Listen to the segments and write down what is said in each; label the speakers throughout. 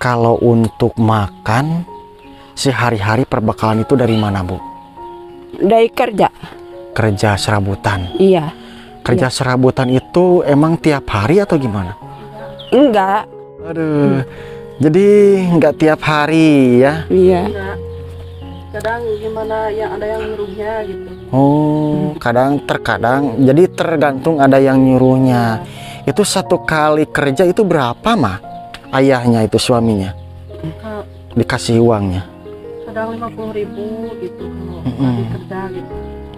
Speaker 1: kalau untuk makan sehari-hari perbekalan itu dari mana, Bu?
Speaker 2: Dari kerja.
Speaker 1: Kerja serabutan.
Speaker 2: Iya.
Speaker 1: Kerja serabutan itu emang tiap hari atau gimana?
Speaker 2: Enggak.
Speaker 1: Aduh. Jadi nggak tiap hari ya?
Speaker 2: Iya.
Speaker 3: Kadang gimana yang ada yang nyuruhnya gitu.
Speaker 1: Oh, terkadang. Jadi tergantung ada yang nyuruhnya. Itu satu kali kerja itu berapa, mah? Ayahnya itu suaminya dikasih uangnya.
Speaker 3: Kadang 50.000 gitu kalau lagi kerja gitu.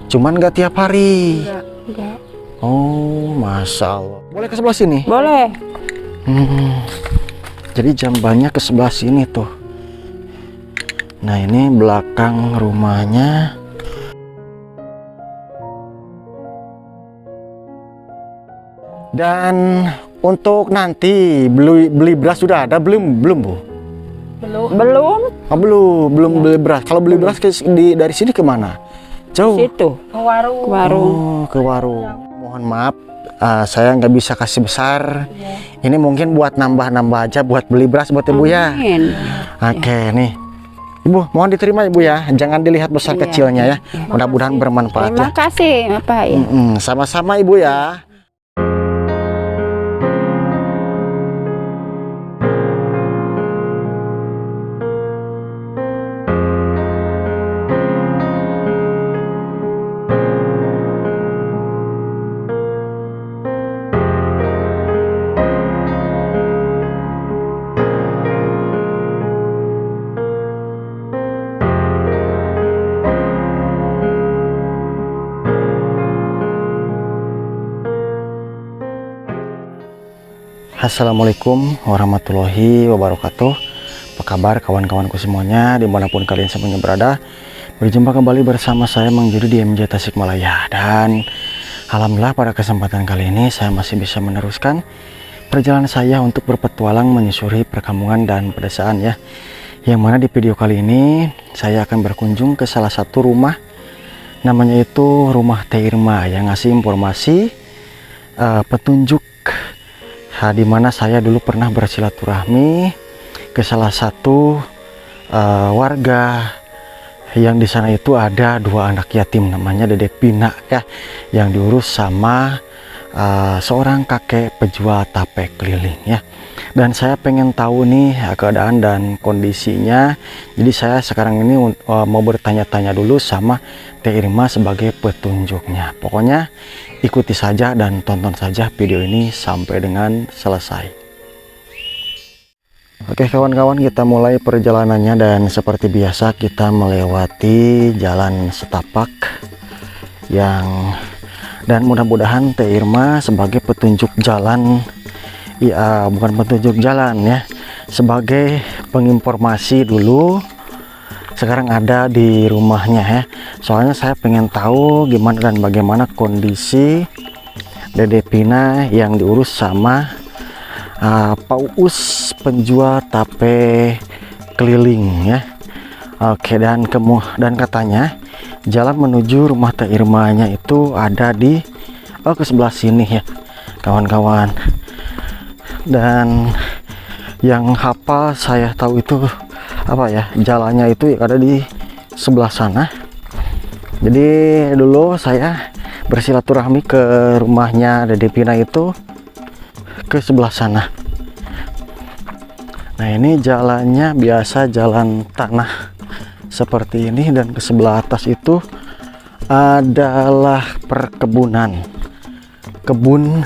Speaker 1: Cuman nggak tiap hari.
Speaker 2: Enggak.
Speaker 1: Oh, masya Allah. Boleh ke sebelah sini?
Speaker 2: Boleh.
Speaker 1: Jadi jambannya ke sebelah sini tuh. Nah, ini belakang rumahnya. Dan untuk nanti beli beras sudah ada belum Bu?
Speaker 2: Belum.
Speaker 1: Oh, belum beli beras. Kalau beli beras dari sini kemana? Jauh.
Speaker 2: Situ.
Speaker 3: Ke warung.
Speaker 2: Ke warung.
Speaker 1: Oh, ke warung. Mohon maaf, saya nggak bisa kasih besar. Ini mungkin buat nambah-nambah aja, buat beli beras buat Ibu ya.
Speaker 2: Amin.
Speaker 1: Oke, nih. Ibu, mohon diterima Ibu ya. Jangan dilihat besar
Speaker 2: Iya,
Speaker 1: kecilnya ya.
Speaker 2: iya.
Speaker 1: Mudah-mudahan bermanfaat
Speaker 2: Terima
Speaker 1: ya.
Speaker 2: kasih, Bapak ya.
Speaker 1: Sama-sama Ibu ya. Assalamualaikum warahmatullahi wabarakatuh. Apa kabar kawan-kawanku semuanya dimanapun kalian semuanya berada? Berjumpa kembali bersama saya Mang Judi di MJ Tasikmalaya. Dan alhamdulillah pada kesempatan kali ini saya masih bisa meneruskan perjalanan saya untuk berpetualang menyusuri perkampungan dan pedesaan ya. Yang mana di video kali ini saya akan berkunjung ke salah satu rumah, namanya itu Rumah Teh Irma, yang ngasih informasi petunjuk di mana saya dulu pernah bersilaturahmi ke salah satu warga yang di sana itu ada 2 anak yatim, namanya Dedek Pina ya, yang diurus sama seorang kakek penjual tape keliling ya. Dan saya pengen tahu nih keadaan dan kondisinya. Jadi saya sekarang ini mau bertanya-tanya dulu sama Teh Irma sebagai petunjuknya. Pokoknya ikuti saja dan tonton saja video ini sampai dengan selesai. Oke kawan-kawan, kita mulai perjalanannya dan seperti biasa kita melewati jalan setapak dan mudah-mudahan Teh Irma sebagai petunjuk jalan, ya bukan petunjuk jalan ya, sebagai penginformasi dulu sekarang ada di rumahnya ya. Soalnya saya pengen tahu gimana dan bagaimana kondisi Dede Pina yang diurus sama Pak Uus penjual tape keliling ya. Oke, dan katanya jalan menuju rumah Teh Irmanya itu ada di ke sebelah sini ya kawan-kawan. Dan yang hafal saya tahu itu apa ya, jalannya itu ada di sebelah sana. Jadi dulu saya bersilaturahmi ke rumahnya Dede Pina itu ke sebelah sana. Nah ini jalannya biasa jalan tanah seperti ini, dan ke sebelah atas itu adalah perkebunan, kebun,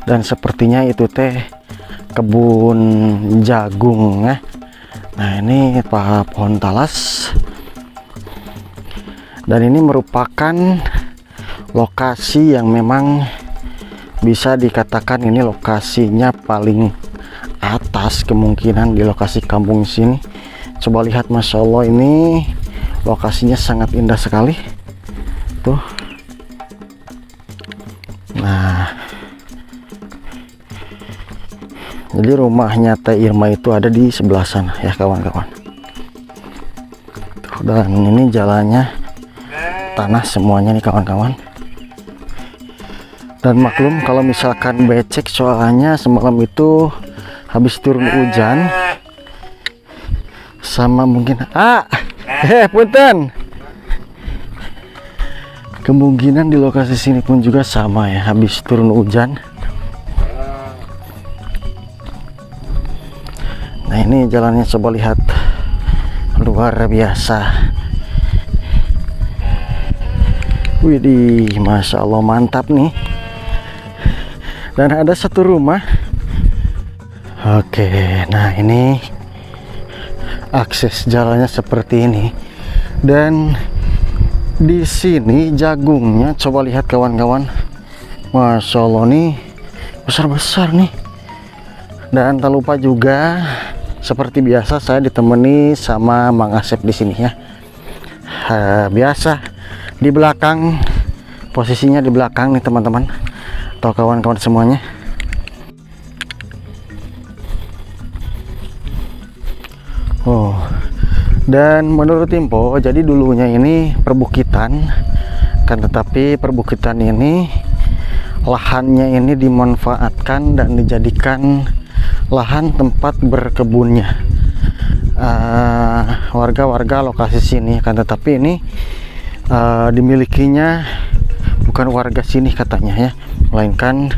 Speaker 1: dan sepertinya itu teh kebun jagung ya. Nah ini pohon talas, dan ini merupakan lokasi yang memang bisa dikatakan ini lokasinya paling atas kemungkinan di lokasi kampung sini. Coba lihat, Masya Allah, ini lokasinya sangat indah sekali tuh. Nah jadi rumahnya Teh Irma itu ada di sebelah sana ya kawan-kawan. Dan ini jalannya tanah semuanya nih kawan-kawan. Dan maklum kalau misalkan becek, soalnya semalam itu habis turun hujan sama mungkin punten. Kemungkinan di lokasi sini pun juga sama ya, habis turun hujan. Nah ini jalannya, coba lihat, luar biasa. Widih, Masya Allah, mantap nih. Dan ada satu rumah. Oke, nah ini akses jalannya seperti ini. Dan di sini jagungnya, coba lihat kawan-kawan, Masya Allah nih, besar-besar nih. Dan tak lupa juga, seperti biasa saya ditemani sama Mang Asep di sini ya. Biasa di belakang, posisinya di belakang nih teman-teman atau kawan-kawan semuanya. Oh, dan menurut info, jadi dulunya ini perbukitan, kan, tetapi perbukitan ini lahannya ini dimanfaatkan dan dijadikan lahan tempat berkebunnya warga-warga lokasi sini, kan, tetapi ini dimilikinya bukan warga sini katanya ya, melainkan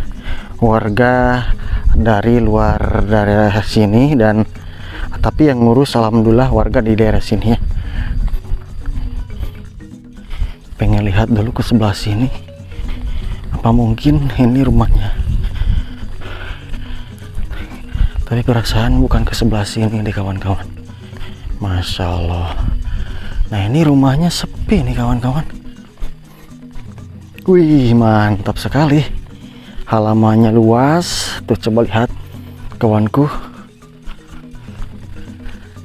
Speaker 1: warga dari luar daerah sini, dan tapi yang ngurus alhamdulillah warga di daerah sini ya. Pengen lihat dulu ke sebelah sini, apa mungkin ini rumahnya, tapi perasaan bukan ke sebelah sini nih kawan-kawan. Masya Allah. Nah ini rumahnya sepi nih kawan-kawan. Wih, mantap sekali, halamannya luas tuh, coba lihat kawanku.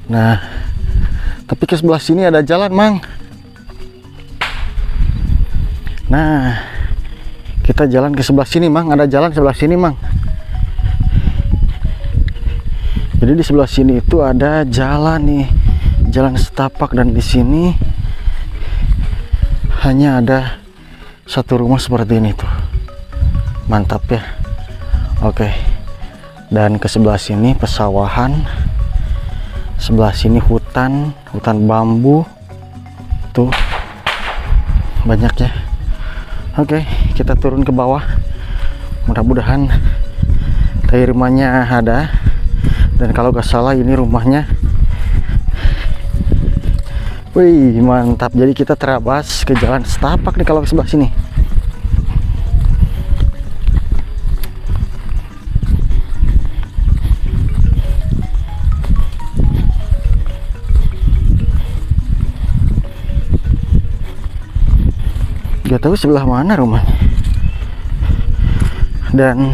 Speaker 1: Nah, tapi ke sebelah sini ada jalan, Mang. Nah, kita jalan ke sebelah sini, Mang. Ada jalan sebelah sini, Mang. Jadi di sebelah sini itu ada jalan nih, jalan setapak, dan di sini hanya ada satu rumah seperti ini tuh. Mantap ya. Oke. Dan ke sebelah sini pesawahan. Sebelah sini hutan bambu tuh banyak ya. Oke, kita turun ke bawah, mudah-mudahan rumahnya ada. Dan kalau gak salah ini rumahnya. Wih, mantap. Jadi kita terabas ke jalan setapak nih kalau ke sebelah sini. Gak tahu sebelah mana rumahnya. Dan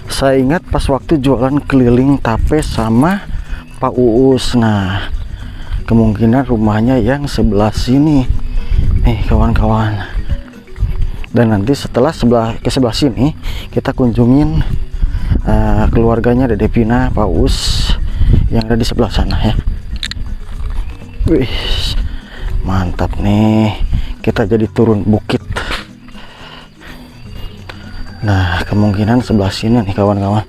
Speaker 1: saya ingat pas waktu jualan keliling tape sama Pak Uus. Nah, kemungkinan rumahnya yang sebelah sini nih kawan-kawan. Dan nanti setelah ke sebelah sini kita kunjungin keluarganya Dede Pina, Pak Uus yang ada di sebelah sana ya. Wih, mantap nih. Kita jadi turun bukit. Nah, kemungkinan sebelah sini nih kawan-kawan.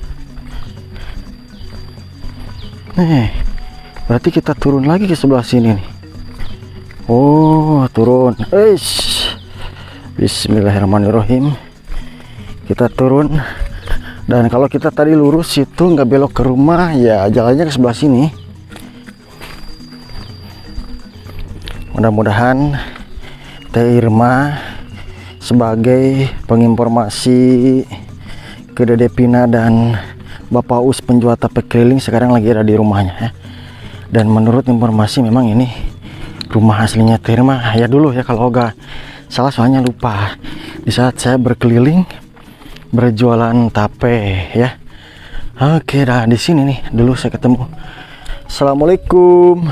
Speaker 1: Nih, berarti kita turun lagi ke sebelah sini nih. Oh, turun. Bismillahirrahmanirrahim. Kita turun. Dan kalau kita tadi lurus itu nggak belok ke rumah, ya jalannya ke sebelah sini. Mudah-mudahan Teh Irma sebagai penginformasi ke Dede Pina dan Bapak Us penjual tape keliling sekarang lagi ada di rumahnya ya. Dan menurut informasi memang ini rumah aslinya Teh Irma ya dulu ya, kalau gak salah, soalnya lupa di saat saya berkeliling berjualan tape ya. Oke, dah di sini nih dulu saya ketemu. Assalamualaikum.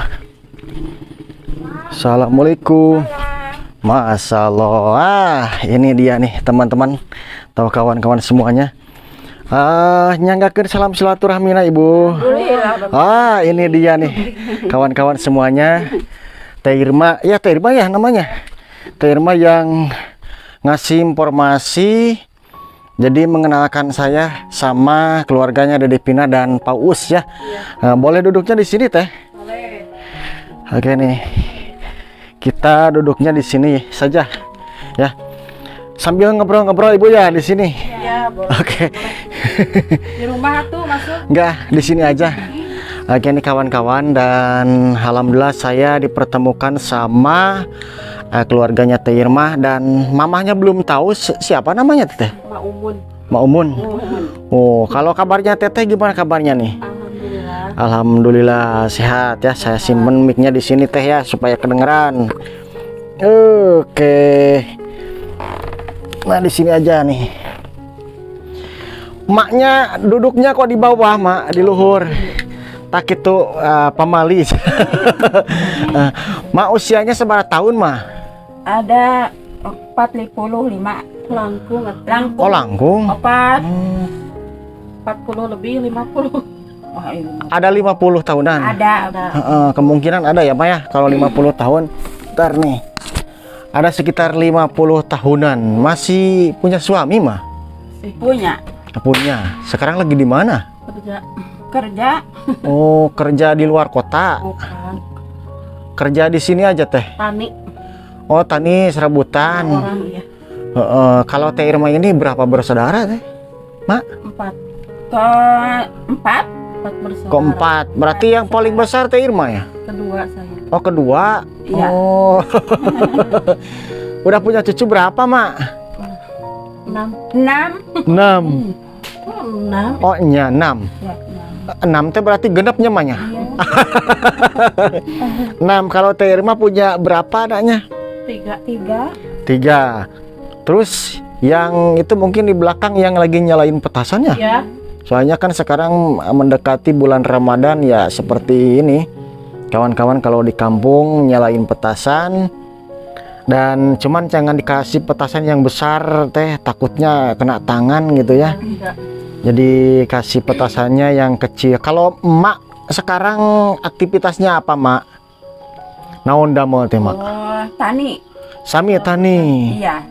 Speaker 1: Assalamualaikum. Masya Allah. Ini dia nih teman-teman atau kawan-kawan semuanya. Nyanggakeun salam silaturahmi na Ibu. Ini dia nih kawan-kawan semuanya. Teh Irma, ya Teh Irma ya namanya. Teh Irma yang ngasih informasi, jadi mengenalkan saya sama keluarganya Dede Pina dan Pak Us ya. Boleh duduknya di sini Teh?
Speaker 3: Boleh.
Speaker 1: Oke nih, kita duduknya di sini saja, ya. Sambil ngobrol-ngobrol ibu ya di sini.
Speaker 3: Iya, boleh.
Speaker 1: Oke.
Speaker 3: Di rumah tuh masuk.
Speaker 1: Enggak, di sini aja. Oke nih kawan-kawan, dan alhamdulillah saya dipertemukan sama keluarganya Teh Irma, dan mamahnya belum tahu siapa namanya Teteh.
Speaker 3: Mak Umun.
Speaker 1: Mak Umun.
Speaker 3: Umun.
Speaker 1: Oh, kalau kabarnya Teteh gimana kabarnya nih?
Speaker 3: Alhamdulillah.
Speaker 1: Alhamdulillah sehat ya. Saya simpen mic-nya di sini Teh ya supaya kedengeran. Oke. Nah, di sini aja nih. Maknya duduknya kok di bawah, Mak, di luhur. Tak itu pamali. Mak usianya seberapa tahun, Mak?
Speaker 2: Ada 45.
Speaker 3: Langkung.
Speaker 2: Langkung.
Speaker 1: Oh, langkung.
Speaker 3: 40 lebih 50.
Speaker 2: Wah, iya.
Speaker 1: Ada 50 tahunan.
Speaker 2: Ada.
Speaker 1: Kemungkinan ada ya, Mak ya, kalau 50 tahun. Ntar nih. Ada sekitar 50 tahunan. Masih punya suami, Mah?
Speaker 2: Punya.
Speaker 1: Punya. Sekarang lagi di mana?
Speaker 2: Kerja.
Speaker 1: Oh, kerja di luar kota.
Speaker 3: Bukan.
Speaker 1: Kerja di sini aja, Teh.
Speaker 3: Tani.
Speaker 1: Oh, tani serabutan.
Speaker 3: Orang ya.
Speaker 1: Kalau Teh Irma ini berapa bersaudara, Teh? Mak?
Speaker 3: 4.
Speaker 2: Keempat.
Speaker 3: 4 bersaudara.
Speaker 1: Keempat. Berarti yang paling besar Teh Irma ya?
Speaker 3: Kedua saya.
Speaker 1: Oh, kedua.
Speaker 2: Iya.
Speaker 1: Oh. Udah punya cucu berapa, Mak?
Speaker 3: 6.
Speaker 1: 6.
Speaker 3: 6.
Speaker 1: Oh, nya 6.
Speaker 2: Ya,
Speaker 1: 6 teh berarti genepnya Manya.
Speaker 3: Iya.
Speaker 1: 6. Kalau Teh Irma punya berapa adanya?
Speaker 3: 3.
Speaker 1: 3. Terus yang itu mungkin di belakang yang lagi nyalain petasan ya?
Speaker 3: Ya.
Speaker 1: Soalnya kan sekarang mendekati bulan Ramadan ya, seperti ini. Kawan-kawan kalau di kampung nyalain petasan, dan cuman jangan dikasih petasan yang besar Teh, takutnya kena tangan gitu ya.
Speaker 3: Enggak.
Speaker 1: Jadi kasih petasannya yang kecil. Kalau Emak sekarang aktivitasnya apa, Mak? Naon damel Teh, Mak?
Speaker 2: Oh, tani.
Speaker 1: Sami tani.
Speaker 2: Iya.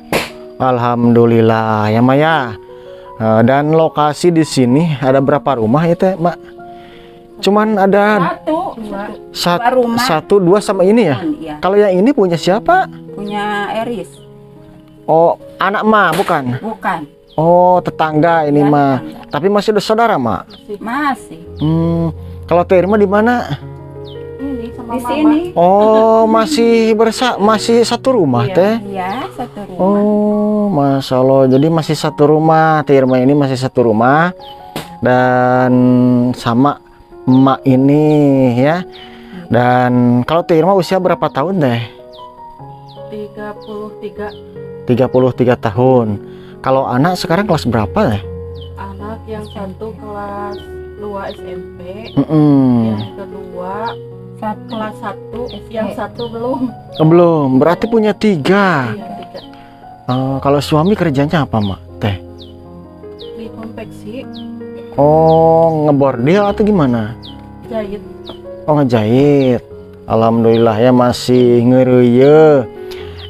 Speaker 1: Alhamdulillah ya, Mak ya. Dan lokasi di sini ada berapa rumah ya, Teh, Mak? Cuman ada
Speaker 2: Rumah.
Speaker 1: satu, dua sama ini ya.
Speaker 2: Iya.
Speaker 1: Kalau yang ini punya siapa?
Speaker 2: Punya Eris.
Speaker 1: Oh, anak Mak bukan?
Speaker 2: Bukan.
Speaker 1: Oh, tetangga ini
Speaker 2: Ya,
Speaker 1: mah.
Speaker 2: tetangga.
Speaker 1: Tapi masih ada saudara, Mak.
Speaker 2: Masih.
Speaker 1: Kalau Teh Irma di mana?
Speaker 3: Ini sama
Speaker 2: Di
Speaker 3: mama.
Speaker 2: sini.
Speaker 1: Oh, masih satu rumah,
Speaker 3: Iya.
Speaker 1: Teh.
Speaker 2: Iya, satu rumah.
Speaker 1: Oh, Masya Allah. Jadi masih satu rumah. Teh Irma ini masih satu rumah. Dan sama Emak ini ya. Dan kalau Teh Irma usia berapa tahun, Teh?
Speaker 3: 33.
Speaker 1: 33 tahun. Kalau anak sekarang kelas berapa, Teh?
Speaker 3: Anak yang satu kelas 2 SMP. Yang kedua kelas 1. Yang satu belum.
Speaker 1: Belum. Berarti punya 3.
Speaker 3: Iya, 3.
Speaker 1: Kalau suami kerjanya apa, Mak? Teh?
Speaker 3: Di konveksi.
Speaker 1: Oh, ngebordil atau gimana?
Speaker 3: Jahit.
Speaker 1: Oh, ngejahit. Alhamdulillah ya, masih ngereye.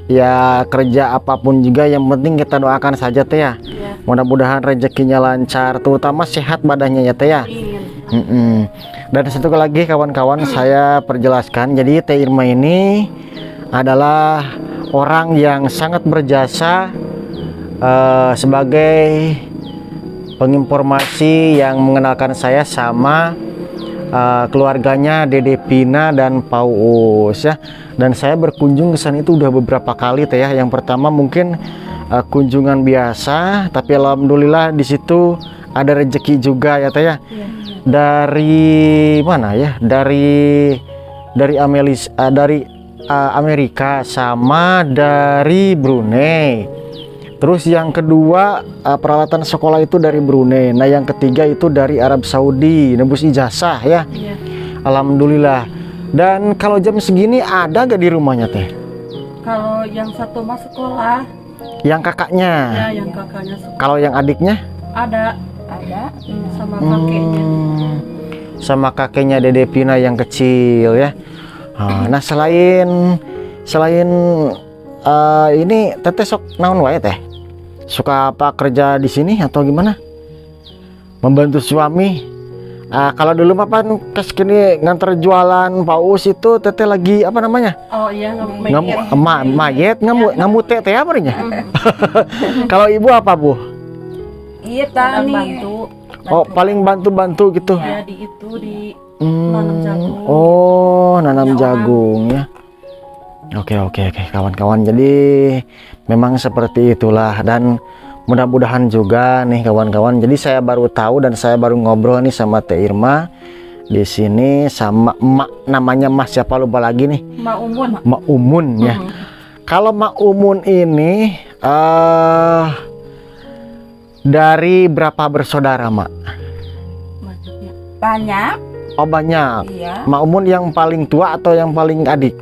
Speaker 1: Ya, kerja apapun juga yang penting kita doakan saja, Teh ya.
Speaker 3: Ya.
Speaker 1: Mudah-mudahan rezekinya lancar, terutama sehat badannya ya, Teh ya.
Speaker 3: Ingin.
Speaker 1: Dan satu lagi kawan-kawan, saya perjelaskan. Jadi Teh Irma ini adalah orang yang sangat berjasa sebagai penginformasi yang mengenalkan saya sama keluarganya Dede Pina dan Paus ya. Dan saya berkunjung ke sana itu udah beberapa kali, Teh ya. Yang pertama mungkin kunjungan biasa, tapi alhamdulillah di situ ada rezeki juga ya, Teh ya. Dari mana ya? Dari Amerika sama dari Brunei. Terus yang kedua peralatan sekolah itu dari Brunei. Nah, yang ketiga itu dari Arab Saudi, nebus ijazah ya.
Speaker 3: Iya.
Speaker 1: Alhamdulillah. Dan kalau jam segini ada gak di rumahnya, Teh?
Speaker 3: Kalau yang satu mah sekolah.
Speaker 1: Yang kakaknya.
Speaker 3: Ya, yang kakaknya sekolah.
Speaker 1: Kalau yang adiknya?
Speaker 3: Ada sama kakeknya.
Speaker 1: Sama kakeknya Dede Pina yang kecil ya. Nah, selain ini Teteh sok naon wae, Teh? Suka apa kerja di sini atau gimana? Membantu suami Kalau dulu mah pan kes kini nganter jualan paus itu teteh lagi apa namanya?
Speaker 3: Oh iya,
Speaker 1: Mayet ngamu teh apa nih? Kalau ibu apa bu?
Speaker 2: Iya tani.
Speaker 3: bantu.
Speaker 1: Oh paling bantu gitu.
Speaker 3: Ya di nanam jagung.
Speaker 1: Oh nanam jagung ya. Oke kawan-kawan. Jadi memang seperti itulah dan mudah-mudahan juga nih kawan-kawan. Jadi saya baru tahu dan saya baru ngobrol nih sama Teh Irma di sini sama emak namanya Mas siapa lupa lagi nih. Mak Umun ya. Kalau Mak Umun ini dari berapa bersaudara Mak?
Speaker 2: Banyak.
Speaker 1: Oh banyak.
Speaker 2: Iya.
Speaker 1: Mak Umun yang paling tua atau yang paling adik?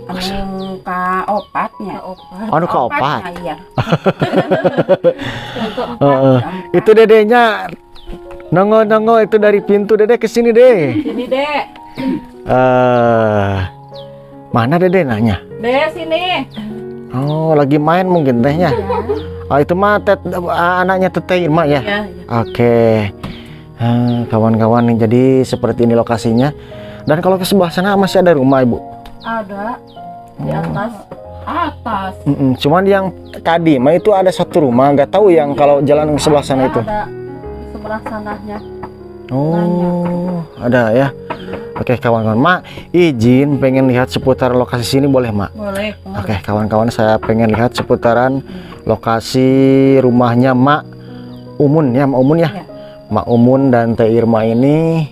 Speaker 2: Anu ka opatnya.
Speaker 1: Anu ka opat.
Speaker 2: Iya.
Speaker 1: Itu dedenya nongol itu dari pintu dede ke sini deh.
Speaker 3: Sini dek.
Speaker 1: Mana dede nanya?
Speaker 3: Dek sini.
Speaker 1: Oh lagi main mungkin tehnya. Oh itu mah anaknya Teteh Irma ya.
Speaker 3: Iya.
Speaker 1: Oke. Kawan-kawan nih jadi seperti ini lokasinya. Dan kalau ke sebelah sana masih ada rumah ibu?
Speaker 3: Ada di atas.
Speaker 1: Cuman yang tadi mah itu ada satu rumah, nggak tahu yang kalau jalan ke sebelah sana itu.
Speaker 3: Ada di sebelah sananya.
Speaker 1: Oh ada ya. Oke kawan-kawan, Mak izin pengen lihat seputar lokasi sini boleh Mak?
Speaker 3: Boleh.
Speaker 1: Oke kawan-kawan, saya pengen lihat seputaran lokasi rumahnya Mak Umun ya, Mak Umun ya. Mak Umun dan Teh Irma ini.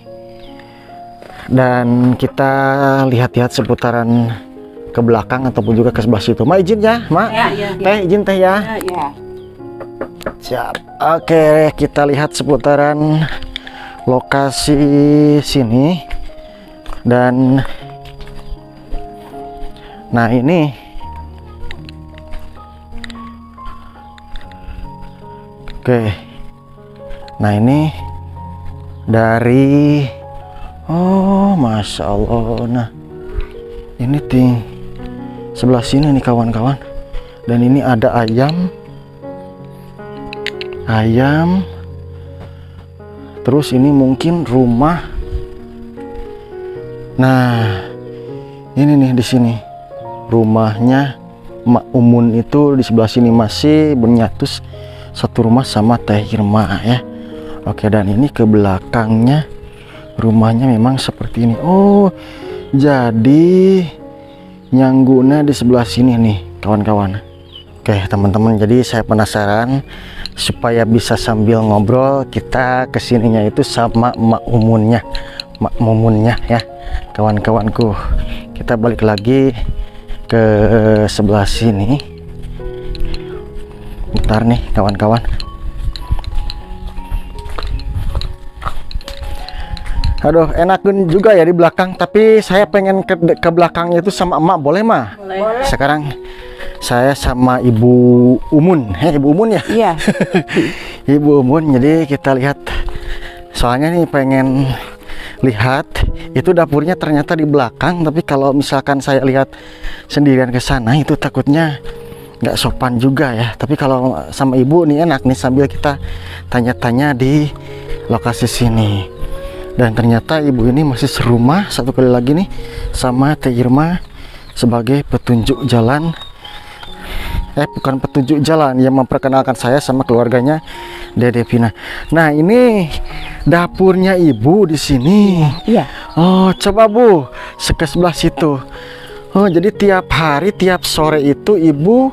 Speaker 1: Dan kita lihat-lihat seputaran ke belakang ataupun juga ke sebelah situ. Mak izin ya, Mak.
Speaker 3: Ya.
Speaker 1: Teh izin teh ya.
Speaker 2: Iya.
Speaker 1: Siap. Oke, kita lihat seputaran lokasi sini. Dan nah ini oke. Nah ini dari oh Masya Allah. Nah ini sebelah sini nih kawan-kawan. Dan ini ada ayam. Terus ini mungkin rumah. Nah ini nih di sini rumahnya Mak Umun itu di sebelah sini masih bernyatus satu rumah sama Teh Irma ya. Oke dan ini ke belakangnya rumahnya memang seperti ini. Oh jadi nyangguna di sebelah sini nih kawan-kawan. Oke teman-teman, jadi saya penasaran supaya bisa sambil ngobrol kita kesininya itu sama Mak Umunnya ya kawan-kawanku. Kita balik lagi ke sebelah sini. Bentar nih kawan-kawan. Aduh enakin juga ya di belakang, tapi saya pengen ke belakang itu sama emak, boleh mah?
Speaker 3: Boleh.
Speaker 1: Sekarang saya sama Ibu Umun. Ibu Umun ya?
Speaker 2: Iya.
Speaker 1: Ibu Umun, jadi kita lihat. Soalnya nih pengen lihat itu dapurnya ternyata di belakang, tapi kalau misalkan saya lihat sendirian ke sana itu takutnya nggak sopan juga ya. Tapi kalau sama ibu nih enak nih sambil kita tanya-tanya di lokasi sini. Dan ternyata ibu ini masih serumah satu kali lagi nih sama Teh Irma sebagai petunjuk jalan. Bukan petunjuk jalan, yang memperkenalkan saya sama keluarganya Dede Pina. Nah ini dapurnya ibu di sini.
Speaker 2: Iya.
Speaker 1: Oh coba Bu ke sebelah situ. Oh jadi tiap hari tiap sore itu ibu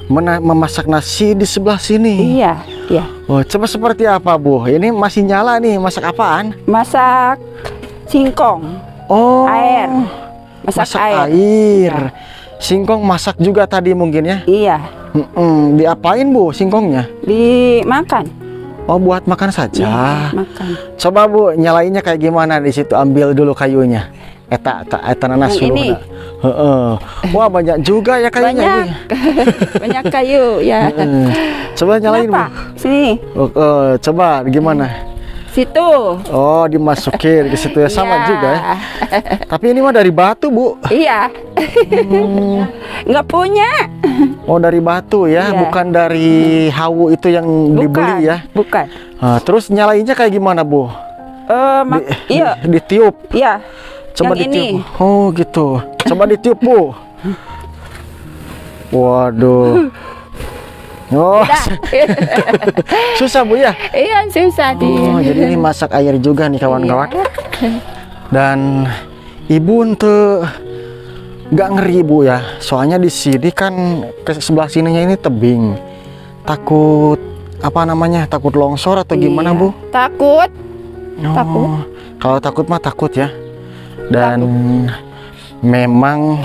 Speaker 1: memasak nasi di sebelah sini.
Speaker 2: Iya. Iya.
Speaker 1: Oh coba seperti apa Bu? Ini masih nyala nih, masak apaan?
Speaker 2: Masak singkong.
Speaker 1: Oh
Speaker 2: Air. Masak air.
Speaker 1: Iya. Singkong masak juga tadi mungkin ya?
Speaker 2: Iya.
Speaker 1: Diapain Bu singkongnya?
Speaker 2: Dimakan.
Speaker 1: Oh buat makan saja.
Speaker 2: Iya, makan.
Speaker 1: Coba Bu nyalainnya kayak gimana di situ? Ambil dulu kayunya. Eta nanas dulu.
Speaker 2: Ini.
Speaker 1: Wah banyak juga ya kayunya.
Speaker 2: Banyak. Banyak kayu ya.
Speaker 1: Coba nyalain Bu.
Speaker 2: Sini.
Speaker 1: Coba gimana?
Speaker 2: Situ.
Speaker 1: Oh dimasukin ke situ ya, sama
Speaker 2: Iya.
Speaker 1: juga ya. Tapi ini mah dari batu Bu.
Speaker 2: Iya. Nggak punya.
Speaker 1: Oh dari batu ya,
Speaker 2: Iya.
Speaker 1: bukan dari hawu itu yang dibeli ya.
Speaker 2: Bukan.
Speaker 1: Terus nyalainnya kayak gimana Bu?
Speaker 2: Iya,
Speaker 1: Ditiup.
Speaker 2: iya.
Speaker 1: Coba
Speaker 2: Yang
Speaker 1: ditiup.
Speaker 2: ini.
Speaker 1: Oh gitu. Coba ditiup Bu. Waduh. Oh, susah Bu ya.
Speaker 2: Iya, susah
Speaker 1: Oh, jadi ini masak air juga nih kawan-kawan. Dan Ibu untuk nggak ngeri Bu ya. Soalnya di sini kan ke sebelah sininya ini tebing. Takut apa namanya? Takut longsor atau gimana Bu?
Speaker 2: Takut.
Speaker 1: Oh,
Speaker 2: Takut.
Speaker 1: kalau takut mah takut ya. Dan memang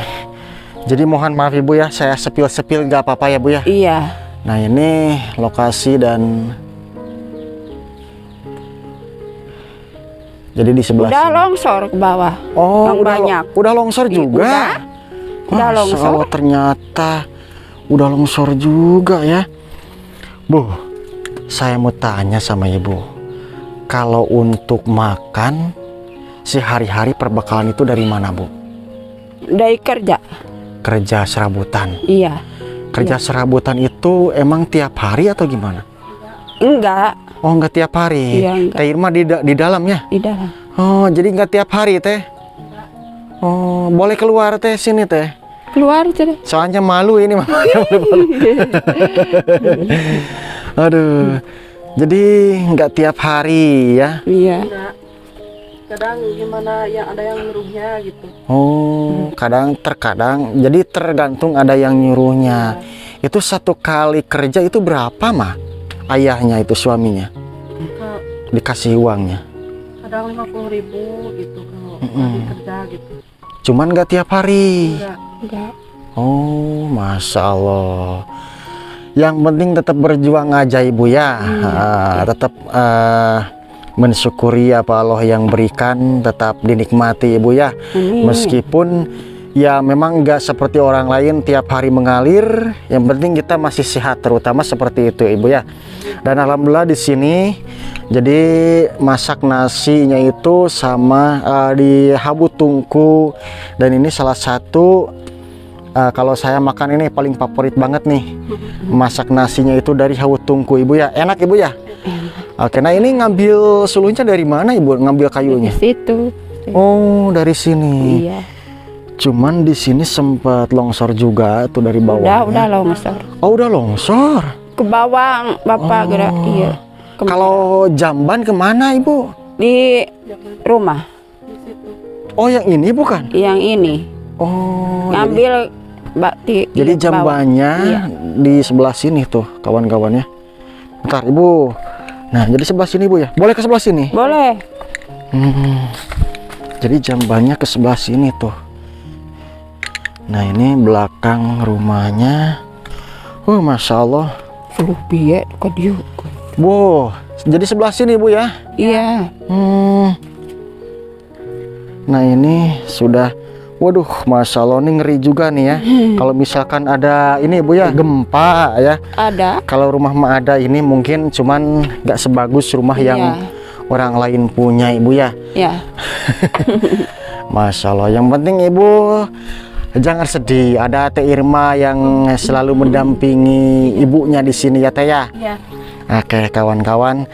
Speaker 1: jadi mohon maaf Ibu ya, saya sepil-sepil nggak apa-apa ya Bu ya.
Speaker 2: Iya.
Speaker 1: Nah ini lokasi dan jadi di sebelah
Speaker 2: Udah
Speaker 1: sini.
Speaker 2: longsor ke bawah.
Speaker 1: Oh,
Speaker 2: yang banyak.
Speaker 1: Udah longsor juga.
Speaker 2: Udah
Speaker 1: Masya
Speaker 2: longsor.
Speaker 1: Allah, ternyata udah longsor juga ya. Bu, saya mau tanya sama Ibu. Kalau untuk makan sehari-hari perbekalan itu dari mana Bu?
Speaker 2: Dari kerja.
Speaker 1: Kerja serabutan.
Speaker 2: Iya.
Speaker 1: Kerja serabutan itu emang tiap hari atau gimana?
Speaker 2: Enggak.
Speaker 1: Oh, enggak tiap hari.
Speaker 2: Iya, enggak.
Speaker 1: Teh Irma di dalamnya.
Speaker 2: Di dalam.
Speaker 1: Oh, jadi enggak tiap hari teh. Oh, boleh keluar teh sini teh.
Speaker 2: Keluar aja deh.
Speaker 1: Soalnya malu ini mah. Aduh. Jadi enggak tiap hari ya.
Speaker 2: Iya.
Speaker 3: Enggak. Kadang gimana yang ada yang nyuruhnya gitu.
Speaker 1: Oh, kadang terkadang. Jadi tergantung ada yang nyuruhnya. Itu satu kali kerja itu berapa mah? Ayahnya itu suaminya
Speaker 3: Ka-
Speaker 1: dikasih uangnya.
Speaker 3: Kadang 50.000 gitu kalau lagi kerja gitu.
Speaker 1: Cuman nggak tiap hari.
Speaker 3: Enggak.
Speaker 2: Enggak.
Speaker 1: Oh, Masya Allah. Yang penting tetap berjuang aja Ibu ya. Tetap mensyukuri apa Allah yang berikan, tetap dinikmati Ibu ya.
Speaker 2: Amin.
Speaker 1: Meskipun ya memang nggak seperti orang lain tiap hari mengalir, yang penting kita masih sehat, terutama seperti itu Ibu ya. Dan alhamdulillah di sini jadi masak nasinya itu sama di habu tungku, dan ini salah satu kalau saya makan ini paling favorit banget nih, masak nasinya itu dari habu tungku Ibu ya. Enak Ibu ya. Oke, nah ini ngambil suluhnya dari mana Ibu? Ngambil
Speaker 2: Di
Speaker 1: kayunya?
Speaker 2: situ.
Speaker 1: Oh, dari sini.
Speaker 2: Iya.
Speaker 1: Cuman di sini sempat longsor juga tuh dari bawah.
Speaker 2: Udah longsor.
Speaker 1: Oh, udah longsor.
Speaker 2: Ke bawah Bapak gerak. Iya.
Speaker 1: Kalau jamban kemana Ibu?
Speaker 2: Di rumah.
Speaker 3: Di situ.
Speaker 1: Oh, yang ini bukan?
Speaker 2: Yang ini.
Speaker 1: Oh,
Speaker 2: Ngambil bakti.
Speaker 1: jadi jambannya
Speaker 2: Iya.
Speaker 1: di sebelah sini tuh kawan-kawannya. Bentar Ibu. Nah, jadi sebelah sini Bu ya. Boleh ke sebelah sini?
Speaker 2: Boleh.
Speaker 1: Jadi jambannya ke sebelah sini tuh. Nah, ini belakang rumahnya. Masya Allah.
Speaker 2: Suruh biar ke dia.
Speaker 1: Bu, jadi sebelah sini Bu ya.
Speaker 2: Iya.
Speaker 1: Nah, ini sudah. Waduh, Masya Allah, ini ngeri juga nih ya. Kalau misalkan ada ini Bu ya, gempa ya.
Speaker 2: Ada.
Speaker 1: Kalau rumah mah ada ini mungkin cuman nggak sebagus rumah yang orang lain punya Ibu ya.
Speaker 2: Ya.
Speaker 1: Masya Allah. Yang penting Ibu jangan sedih. Ada Teh Irma yang selalu mendampingi ibunya di sini ya Teh ya.
Speaker 3: Iya.
Speaker 1: Oke kawan-kawan.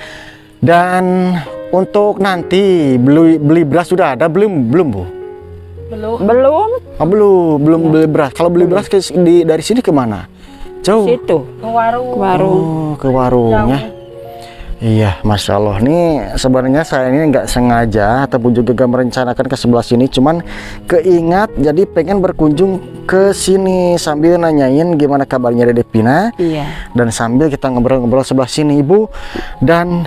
Speaker 1: Dan untuk nanti beli beras sudah ada belum Bu?
Speaker 3: Belum.
Speaker 2: Belum.
Speaker 1: Belum beli beras. Kalau beli beras dari sini kemana? Jauh.
Speaker 2: Situ.
Speaker 3: Ke warung.
Speaker 2: Ke warung.
Speaker 1: Oh, ke warungnya. Iya, Masya Allah. Nih sebenarnya saya ini nggak sengaja ataupun juga gak merencanakan ke sebelah sini, cuman keingat jadi pengen berkunjung ke sini sambil nanyain gimana kabarnya Dede Pina.
Speaker 2: Iya.
Speaker 1: Dan sambil kita ngobrol-ngobrol sebelah sini Ibu. Dan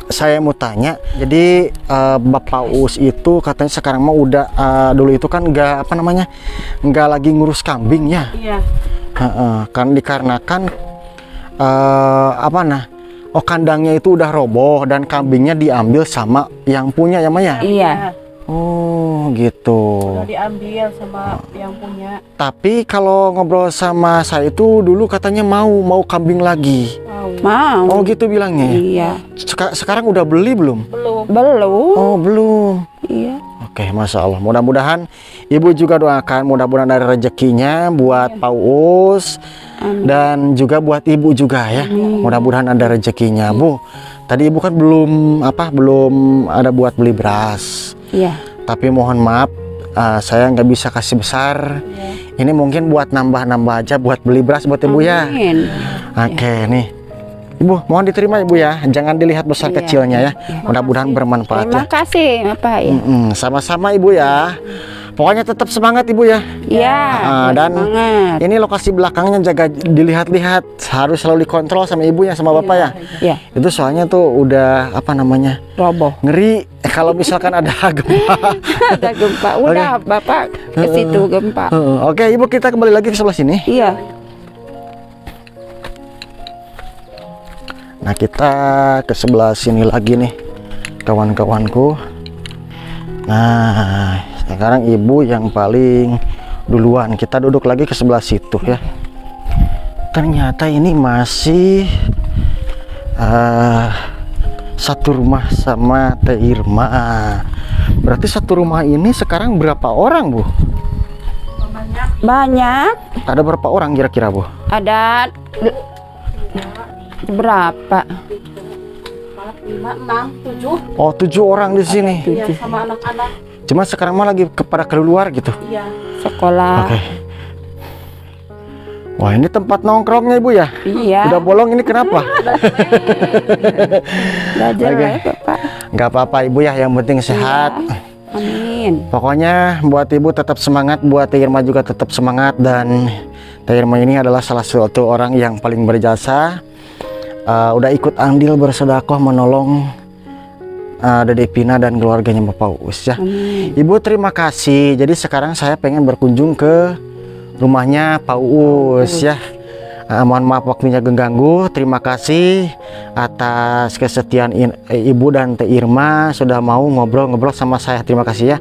Speaker 1: saya mau tanya, jadi Bapak Uus itu katanya sekarang mah udah dulu itu kan nggak apa namanya, nggak lagi ngurus kambing ya.
Speaker 3: Iya.
Speaker 1: Kan dikarenakan kandangnya itu udah roboh dan kambingnya diambil sama yang punya ya Maya.
Speaker 2: Iya.
Speaker 1: Oh gitu.
Speaker 3: Udah diambil sama yang punya.
Speaker 1: Tapi kalau ngobrol sama saya itu dulu katanya mau kambing lagi.
Speaker 2: Mau.
Speaker 1: Oh gitu bilangnya.
Speaker 2: Iya.
Speaker 1: Sekarang udah beli belum?
Speaker 3: Belum.
Speaker 2: Belum.
Speaker 1: Oh belum.
Speaker 2: Iya.
Speaker 1: Oke, Masya Allah. Mudah-mudahan Ibu juga doakan, mudah-mudahan ada rezekinya buat Pak Uus dan juga buat Ibu juga ya. Mudah-mudahan ada rezekinya, Bu. Tadi Ibu kan belum ada buat beli beras.
Speaker 2: Iya.
Speaker 1: Tapi mohon maaf, saya nggak bisa kasih besar. Ini mungkin buat nambah-nambah aja buat beli beras buat Ibu ya.
Speaker 2: Amin.
Speaker 1: Oke, nih. Ibu, mohon diterima Ibu ya. Jangan dilihat besar
Speaker 2: Iya,
Speaker 1: kecilnya ya.
Speaker 2: iya.
Speaker 1: Mudah-mudahan bermanfaat
Speaker 2: Terima
Speaker 1: ya.
Speaker 2: kasih Bapak ya.
Speaker 1: Sama-sama Ibu ya. Pokoknya tetap semangat Ibu ya.
Speaker 2: Iya.
Speaker 1: Dan
Speaker 2: semangat.
Speaker 1: ini lokasi belakangnya jaga dilihat-lihat, harus selalu dikontrol sama ibunya sama bapak ya.
Speaker 2: Iya.
Speaker 1: Itu soalnya tuh udah
Speaker 2: Roboh.
Speaker 1: ngeri kalau misalkan ada gempa.
Speaker 2: Ada gempa. Udah Bapak ke situ gempa.
Speaker 1: Oke, Ibu, kita kembali lagi ke sebelah sini.
Speaker 2: Iya.
Speaker 1: Nah, kita ke sebelah sini lagi nih, kawan-kawanku. Nah, sekarang Ibu yang paling duluan. Kita duduk lagi ke sebelah situ ya. Ternyata ini masih satu rumah sama Teh Irma. Berarti satu rumah ini sekarang berapa orang, Bu?
Speaker 2: Banyak.
Speaker 1: Ada berapa orang kira-kira, Bu?
Speaker 2: Ada berapa?
Speaker 3: 5, 6, 7.
Speaker 1: Oh, 7 orang di sini.
Speaker 3: Iya, sama anak-anak.
Speaker 1: Cuma sekarang mah lagi kepada keluar gitu.
Speaker 3: Iya.
Speaker 2: Sekolah.
Speaker 1: Oke. Wah, ini tempat nongkrongnya Ibu ya?
Speaker 2: Iya.
Speaker 1: Udah bolong ini kenapa?
Speaker 2: Belajar
Speaker 1: Oke.
Speaker 2: ya Bapak.
Speaker 1: Nggak apa-apa Ibu ya, yang penting sehat.
Speaker 2: Amin.
Speaker 1: Pokoknya buat Ibu tetap semangat, buat Teh Irma juga tetap semangat. Dan Teh Irma ini adalah salah satu orang yang paling berjasa. Udah ikut andil bersedekah menolong Dede Pina dan keluarganya Bapak Uus ya.
Speaker 2: Amin.
Speaker 1: Ibu terima kasih. Jadi sekarang saya pengen berkunjung ke rumahnya Pak Uus ya. Mohon maaf waktunya mengganggu. Terima kasih atas kesetiaan Ibu dan Teh Irma sudah mau ngobrol-ngobrol sama saya. Terima kasih ya.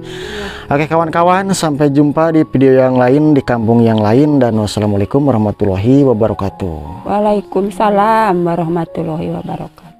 Speaker 1: Oke kawan-kawan, sampai jumpa di video yang lain di kampung yang lain, dan wassalamualaikum warahmatullahi wabarakatuh.
Speaker 2: Waalaikumsalam warahmatullahi wabarakatuh.